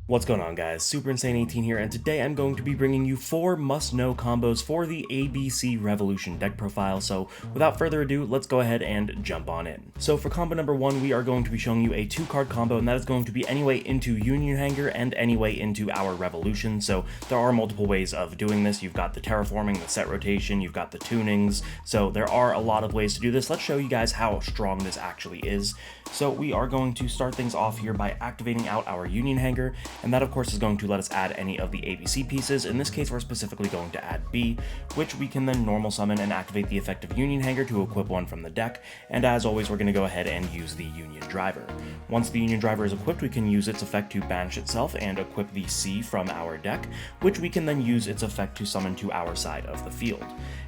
What's going on, guys? Super Insane 18 here, and today I'm going to be bringing you 4 must-know combos for the ABC Revolution deck profile. So without further ado, let's go ahead and jump on in. So for combo number 1, we are going to be showing you a 2-card combo, and that is going to be Anyway into Union Hanger and Anyway into our Revolution. So there are multiple ways of doing this. You've got the terraforming, the set rotation, you've got the tunings, so there are a lot of ways to do this. Let's show you guys how strong this actually is. So we are going to start things off here by activating out our Union Hanger, and that of course is going to let us add any of the ABC pieces. In this case, we're specifically going to add B, which we can then normal summon and activate the effect of Union Hanger to equip one from the deck, and as always, we're going to go ahead and use the Union Driver. Once the Union Driver is equipped, we can use its effect to banish itself and equip the C from our deck, which we can then use its effect to summon to our side of the field.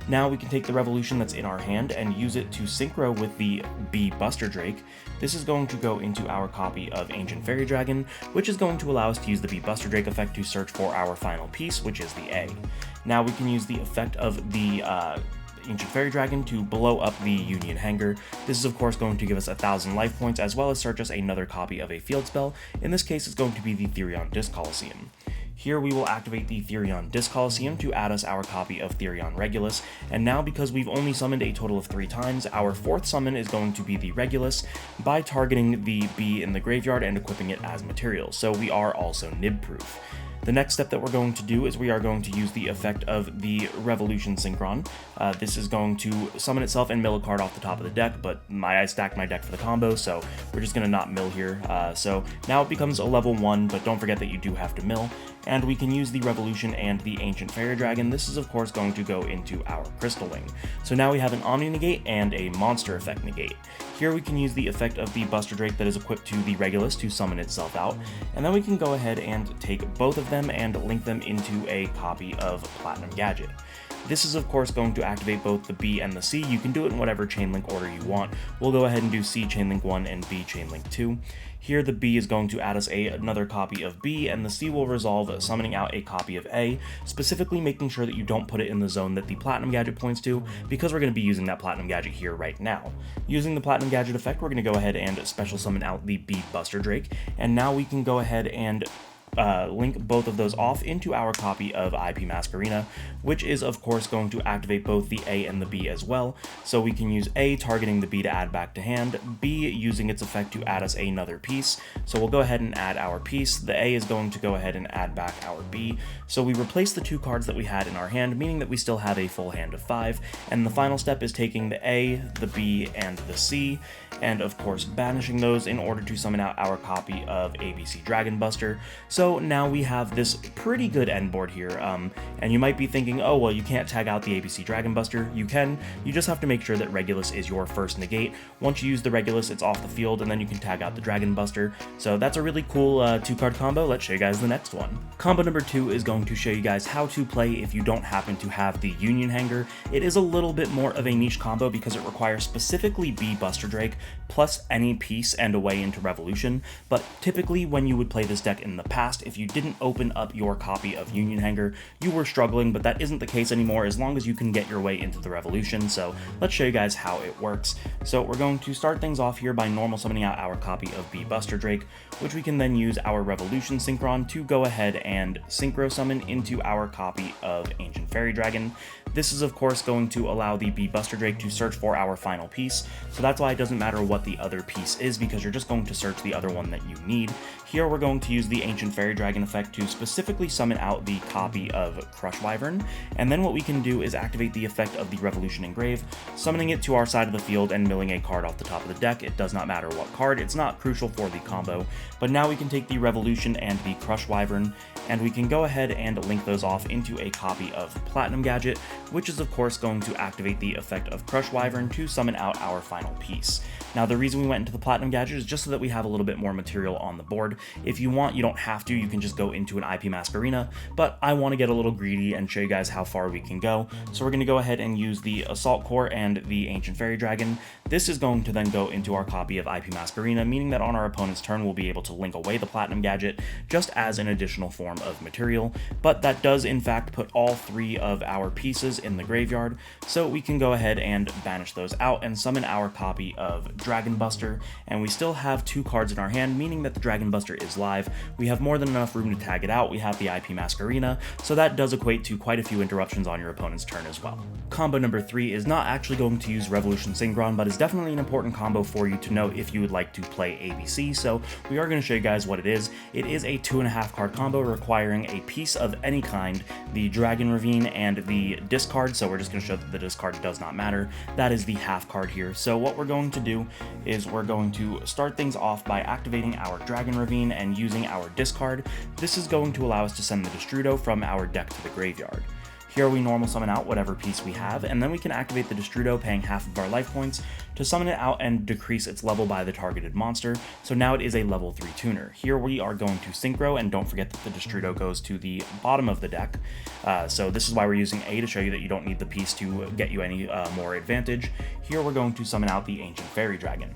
Now we can take the Revolution that's in our hand and use it to synchro with the B Buster Drake. This is going to go into our copy of Ancient Fairy Dragon, which is going to allow us to use the B Buster Drake effect to search for our final piece, which is the A. Now we can use the effect of the Ancient Fairy Dragon to blow up the Union Hanger. This is of course going to give us 1,000 life points, as well as search us another copy of a field spell. In this case, it's going to be the Therion Disc Coliseum. Here we will activate the Therion Disc Coliseum to add us our copy of Therion Regulus, and now because we've only summoned a total of 3 times, our 4th summon is going to be the Regulus by targeting the B in the graveyard and equipping it as material, so we are also nib-proof. The next step that we're going to do is we are going to use the effect of the Revolution Synchron. This is going to summon itself and mill a card off the top of the deck, but I stacked my deck for the combo, so we're just going to not mill here. So now it becomes a level 1, but don't forget that you do have to mill. And we can use the Revolution and the Ancient Fairy Dragon. This is of course going to go into our Crystal Wing. So now we have an Omni Negate and a Monster Effect Negate. Here we can use the effect of the Buster Drake that is equipped to the Regulus to summon itself out, and then we can go ahead and take both of them and link them into a copy of Platinum Gadget. This is of course going to activate both the B and the C. You can do it in whatever chainlink order you want. We'll go ahead and do C chainlink 1 and B chainlink 2. Here the B is going to add us another copy of B, and the C will resolve summoning out a copy of A, specifically making sure that you don't put it in the zone that the Platinum Gadget points to, because we're going to be using that Platinum Gadget here right now. Using the Platinum Gadget effect, we're going to go ahead and special summon out the B Buster Drake, and now we can go ahead and link both of those off into our copy of IP Masquerena, which is of course going to activate both the A and the B as well. So we can use A targeting the B to add back to hand, B using its effect to add us another piece. So we'll go ahead and add our piece. The A is going to go ahead and add back our B. So we replace the 2 cards that we had in our hand, meaning that we still have a full hand of 5. And the final step is taking the A, the B, and the C, and of course banishing those in order to summon out our copy of ABC Dragon Buster. So now we have this pretty good end board here, and you might be thinking, oh well, you can't tag out the ABC Dragon Buster. You can, you just have to make sure that Regulus is your first negate. Once you use the Regulus, it's off the field, and then you can tag out the Dragon Buster. So that's a really cool 2-card combo. Let's show you guys the next one. Combo number 2 is going to show you guys how to play if you don't happen to have the Union Hanger. It is a little bit more of a niche combo because it requires specifically B Buster Drake plus any piece and away into Revolution, but typically when you would play this deck in the past, if you didn't open up your copy of Union Hanger, you were struggling, but that isn't the case anymore as long as you can get your way into the Revolution. So let's show you guys how it works. So we're going to start things off here by normal summoning out our copy of B Buster Drake, which we can then use our Revolution Synchron to go ahead and synchro summon into our copy of Ancient Fairy Dragon. This is of course going to allow the B Buster Drake to search for our final piece, so that's why it doesn't matter what the other piece is, because you're just going to search the other one that you need. Here we're going to use the Ancient Fairy Dragon effect to specifically summon out the copy of Crush Wyvern, and then what we can do is activate the effect of the Revolution Engrave, summoning it to our side of the field and milling a card off the top of the deck. It does not matter what card, it's not crucial for the combo, but now we can take the Revolution and the Crush Wyvern, and we can go ahead and link those off into a copy of Platinum Gadget, which is of course going to activate the effect of Crush Wyvern to summon out our final piece. Now the reason we went into the Platinum Gadget is just so that we have a little bit more material on the board. If you want, you don't have to, you can just go into an IP Masquerena, but I want to get a little greedy and show you guys how far we can go. So we're going to go ahead and use the Assault Core and the Ancient Fairy Dragon. This is going to then go into our copy of IP Masquerena, meaning that on our opponent's turn we'll be able to link away the Platinum Gadget just as an additional form of material, but that does in fact put all 3 of our pieces in the graveyard, so we can go ahead and banish those out and summon our copy of Dragon Buster, and we still have 2 cards in our hand, meaning that the Dragon Buster is live. We have more than enough room to tag it out. We have the IP Masquerena, so that does equate to quite a few interruptions on your opponent's turn as well. Combo number 3 is not actually going to use Revolution Synchron, but is definitely an important combo for you to know if you would like to play ABC, so we are going to show you guys what it is. It is a 2.5 card combo requiring a piece of any kind, the Dragon Ravine and the discard, so we're just going to show that the discard does not matter. That is the half card here. So what we're going to do is we're going to start things off by activating our Dragon Ravine and using our discard. This is going to allow us to send the Destrudo from our deck to the graveyard. Here we normal summon out whatever piece we have, and then we can activate the Destrudo, paying half of our life points to summon it out and decrease its level by the targeted monster, so now it is a level 3 tuner. Here we are going to Synchro, and don't forget that the Destrudo goes to the bottom of the deck, so this is why we're using A to show you that you don't need the piece to get you any more advantage. Here we're going to summon out the Ancient Fairy Dragon.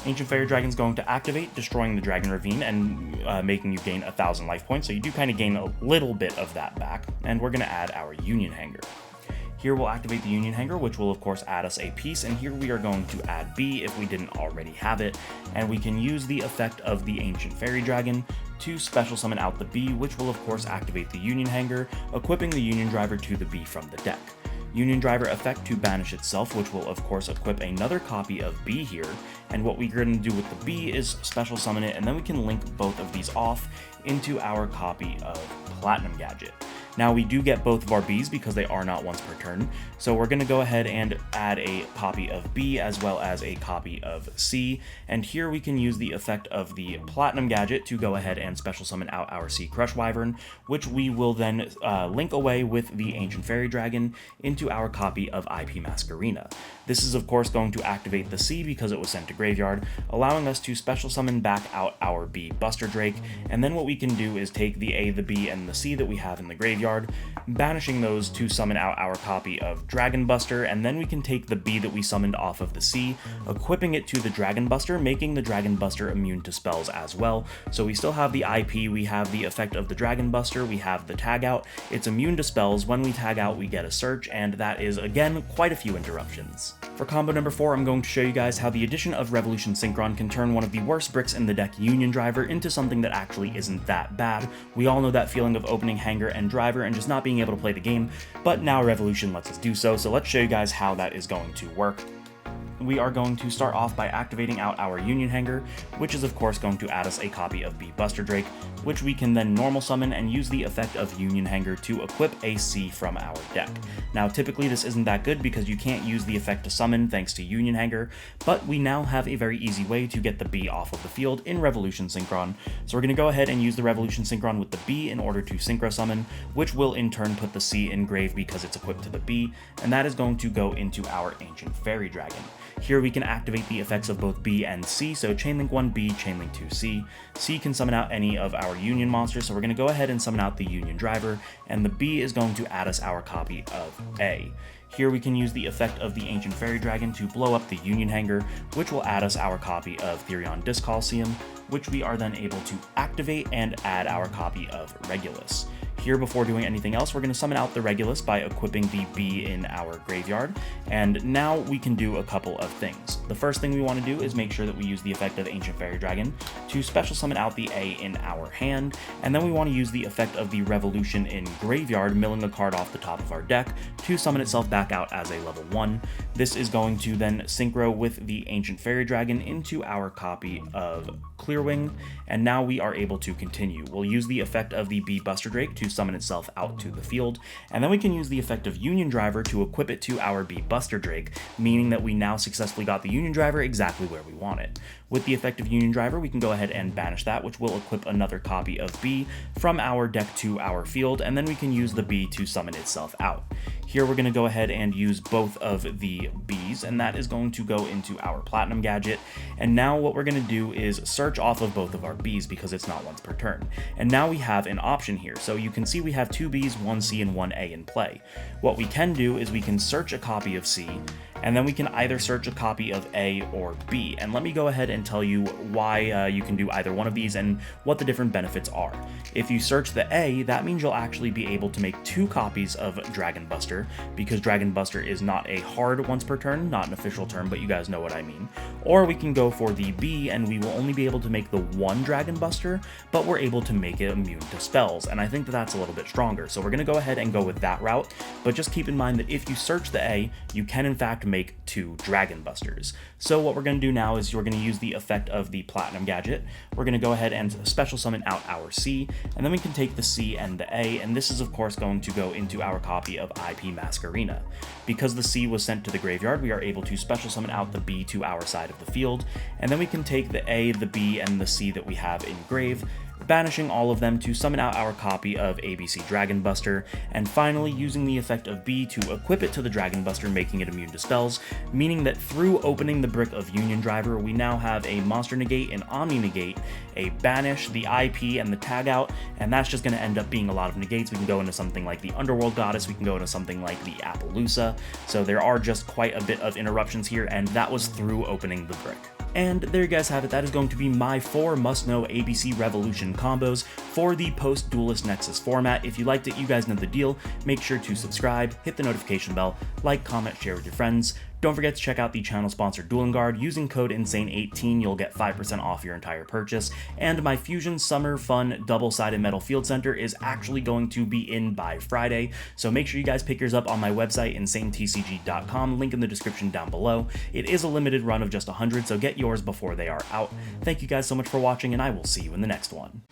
Ancient Fairy Dragon is going to activate, destroying the Dragon Ravine and making you gain 1,000 life points, so you do kind of gain a little bit of that back, and we're going to add our Union Hanger. Here we'll activate the Union Hanger, which will of course add us a piece, and here we are going to add B if we didn't already have it, and we can use the effect of the Ancient Fairy Dragon to special summon out the B, which will of course activate the Union Hanger, equipping the Union Driver to the B from the deck. Union Driver effect to banish itself, which will of course equip another copy of B here, and what we're going to do with the B is special summon it, and then we can link both of these off into our copy of Platinum Gadget. Now we do get both of our Bs because they are not once per turn, so we're going to go ahead and add a copy of B as well as a copy of C, and here we can use the effect of the Platinum Gadget to go ahead and special summon out our C Crush Wyvern, which we will then link away with the Ancient Fairy Dragon into our copy of IP Masquerena. This is of course going to activate the C because it was sent to graveyard, allowing us to special summon back out our B Buster Drake, and then what we can do is take the A, the B, and the C that we have in the graveyard, banishing those to summon out our copy of Dragon Buster, and then we can take the B that we summoned off of the C, equipping it to the Dragon Buster, making the Dragon Buster immune to spells as well. So we still have the IP, we have the effect of the Dragon Buster, we have the tag out, it's immune to spells. When we tag out we get a search, and that is again quite a few interruptions. For combo number 4, I'm going to show you guys how the addition of Revolution Synchron can turn one of the worst bricks in the deck, Union Driver, into something that actually isn't that bad. We all know that feeling of opening Hanger and Driver and just not being able to play the game, but now Revolution lets us do so, so let's show you guys how that is going to work. We are going to start off by activating out our Union Hanger, which is of course going to add us a copy of B Buster Drake, which we can then normal summon and use the effect of Union Hanger to equip a C from our deck. Now typically this isn't that good because you can't use the effect to summon thanks to Union Hanger, but we now have a very easy way to get the B off of the field in Revolution Synchron. So we're going to go ahead and use the Revolution Synchron with the B in order to Synchro Summon, which will in turn put the C in grave because it's equipped to the B, and that is going to go into our Ancient Fairy Dragon. Here we can activate the effects of both B and C, so Chainlink 1B, Chainlink 2C. C can summon out any of our Union monsters, so we're going to go ahead and summon out the Union Driver, and the B is going to add us our copy of A. Here we can use the effect of the Ancient Fairy Dragon to blow up the Union Hanger, which will add us our copy of Therion Discalcium, which we are then able to activate and add our copy of Regulus. Here, before doing anything else, we're going to summon out the Regulus by equipping the B in our graveyard, and now we can do a couple of things. The first thing we want to do is make sure that we use the effect of Ancient Fairy Dragon to special summon out the A in our hand, and then we want to use the effect of the Revolution in graveyard, milling a card off the top of our deck to summon itself back out as a level 1. This is going to then synchro with the Ancient Fairy Dragon into our copy of Clearwing, and now we are able to continue. We'll use the effect of the B Buster Drake to summon itself out to the field, and then we can use the effect of Union Driver to equip it to our B Buster Drake, meaning that we now successfully got the Union Driver exactly where we want it. With the effect of Union Driver, we can go ahead and banish that, which will equip another copy of B from our deck to our field, and then we can use the B to summon itself out. Here we're going to go ahead and use both of the Bs, and that is going to go into our Platinum Gadget, and now what we're going to do is search off of both of our Bs because it's not once per turn. And now we have an option here, so you can see we have 2 Bs, 1 C, and 1 A in play. What we can do is we can search a copy of C, and then we can either search a copy of A or B. And let me go ahead and tell you why you can do either one of these and what the different benefits are. If you search the A, that means you'll actually be able to make 2 copies of Dragon Buster, because Dragon Buster is not a hard once per turn, not an official term, but you guys know what I mean. Or we can go for the B, and we will only be able to make the 1 Dragon Buster, but we're able to make it immune to spells, and I think that that's a little bit stronger. So we're going to go ahead and go with that route, but just keep in mind that if you search the A, you can in fact make 2 Dragon Busters. So what we're going to do now is we're going to use the effect of the Platinum Gadget. We're going to go ahead and special summon out our C, and then we can take the C and the A, and this is of course going to go into our copy of IP Masquerena. Because the C was sent to the graveyard, we are able to special summon out the B to our side of the field, and then we can take the A, the B, and the C that we have in grave, banishing all of them to summon out our copy of ABC Dragon Buster, and finally using the effect of B to equip it to the Dragon Buster, making it immune to spells, meaning that through opening the brick of Union Driver, we now have a Monster Negate, an Omni Negate, a Banish, the IP, and the Tag Out, and that's just going to end up being a lot of negates. We can go into something like the Underworld Goddess, we can go into something like the Appaloosa, so there are just quite a bit of interruptions here, and that was through opening the brick. And there you guys have it, that is going to be my 4 must-know ABC Revolution combos for the post-Duelist Nexus format. If you liked it, you guys know the deal. Make sure to subscribe, hit the notification bell, like, comment, share with your friends. Don't forget to check out the channel sponsor Dueling Guard. Using code INSANE18, you'll get 5% off your entire purchase. And my Fusion Summer Fun double-sided metal field center is actually going to be in by Friday, so make sure you guys pick yours up on my website, insanetcg.com, link in the description down below. It is a limited run of just 100, so get yours before they are out. Thank you guys so much for watching, and I will see you in the next one.